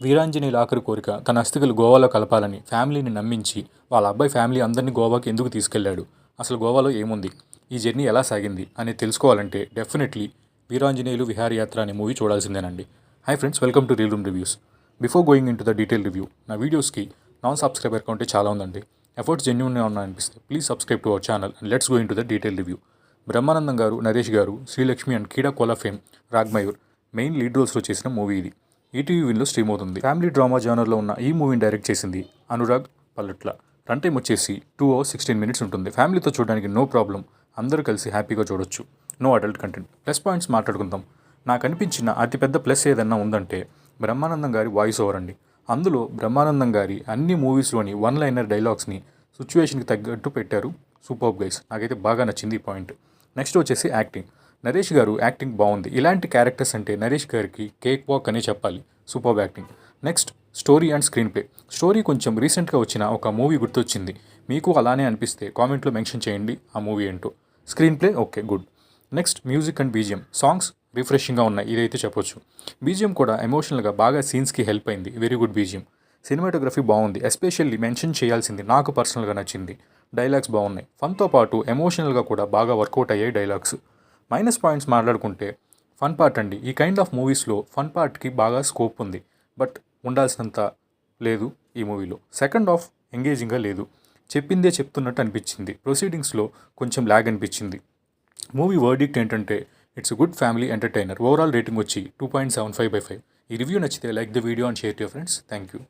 వీరాంజనేయుల ఆఖరి కోరిక తన అస్థికలు గోవాలో కలపాలని ఫ్యామిలీని నమ్మించి వాళ్ళ అబ్బాయి ఫ్యామిలీ అందరినీ గోవాకి ఎందుకు తీసుకెళ్లాడు, అసలు గోవాలో ఏముంది, ఈ జర్నీ ఎలా సాగింది అని తెలుసుకోవాలంటే డెఫినెట్లీ వీరాంజనేయులు విహారయాత్ర అనే మూవీ చూడాల్సిందేనండి. Hi friends, welcome to reel room reviews. Before going into the detail review, నా వీడియోస్కి నాన్ సబ్స్క్రైబర్ కౌంటే చాలా ఉందండి. ఎఫర్ట్స్ జెన్యూన్గా ఉన్నాయనిపిస్తే please subscribe to our channel and let's go into the detail review. Brahmanandam garu, Naresh garu, Sreelakshmi and Keedaa Cola fame Ragmayur main lead రోల్స్లో చేసిన movie ఇది. ఈటీవీ విన్లో స్ట్రీమ్ అవుతుంది. ఫ్యామిలీ డ్రామా జానర్లో ఉన్న ఈ మూవీని డైరెక్ట్ చేసింది అనురాగ్ పల్లట్ల. రన్ టైం వచ్చేసి 2 hours 16 minutes ఉంటుంది. ఫ్యామిలీతో చూడడానికి నో ప్రాబ్లం, అందరూ కలిసి హ్యాపీగా చూడొచ్చు. No adult content. Plus points మాట్లాడుకుందాం. నాకు అనిపించిన అతిపెద్ద ప్లస్ ఏదన్నా ఉందంటే బ్రహ్మానందం గారి వాయిస్ ఓవర్ అండి. అందులో బ్రహ్మానందం గారి అన్ని మూవీస్లోని వన్ లైనర్ డైలాగ్స్ని సిచ్యువేషన్కి తగ్గట్టు పెట్టారు. సూపర్బ్ గైస్, నాకైతే బాగా నచ్చింది ఈ పాయింట్. నెక్స్ట్ వచ్చేసి యాక్టింగ్. నరేష్ గారు యాక్టింగ్ బాగుంది. ఇలాంటి క్యారెక్టర్స్ అంటే నరేష్ గారికి కేక్ వాక్ అనే చెప్పాలి. Superb acting. Next story and screen play. Story కొంచెం రీసెంట్గా వచ్చిన ఒక మూవీ గుర్తొచ్చింది. మీకు అలానే అనిపిస్తే కామెంట్లో మెన్షన్ చేయండి ఆ మూవీ ఏంటో. Screen play okay, good. Next music and BGM. Songs రిఫ్రెషింగ్గా ఉన్నాయి, ఇదైతే చెప్పొచ్చు. బీజిఎం కూడా ఎమోషనల్గా బాగా సీన్స్కి హెల్ప్ అయింది. Very good BGM. సినిమాటోగ్రఫీ బాగుంది. ఎస్పెషల్లీ మెన్షన్ చేయాల్సింది నాకు పర్సనల్గా నచ్చింది. డైలాగ్స్ బాగున్నాయి. ఫన్తో పాటు ఎమోషనల్గా కూడా బాగా వర్కౌట్ అయ్యాయి డైలాగ్స్. మైనస్ పాయింట్స్ మాట్లాడుకుంటే ఫన్ పార్ట్ అండి. ఈ కైండ్ ఆఫ్ మూవీస్లో ఫన్ పార్ట్కి బాగా స్కోప్ ఉంది, బట్ ఉండాల్సినంత లేదు ఈ మూవీలో. సెకండ్ హాఫ్ ఎంగేజింగ్గా లేదు. చెప్పిందే చెప్తున్నట్టు అనిపించింది. ప్రొసీడింగ్స్లో కొంచెం ల్యాగ్ అనిపించింది. మూవీ వర్డిక్ట్ ఏంటంటే it's good family entertainer. Overall rating వచ్చి 2.75/5. ఈ రివ్యూ నచ్చితే like the video and share to your friends. Thank you.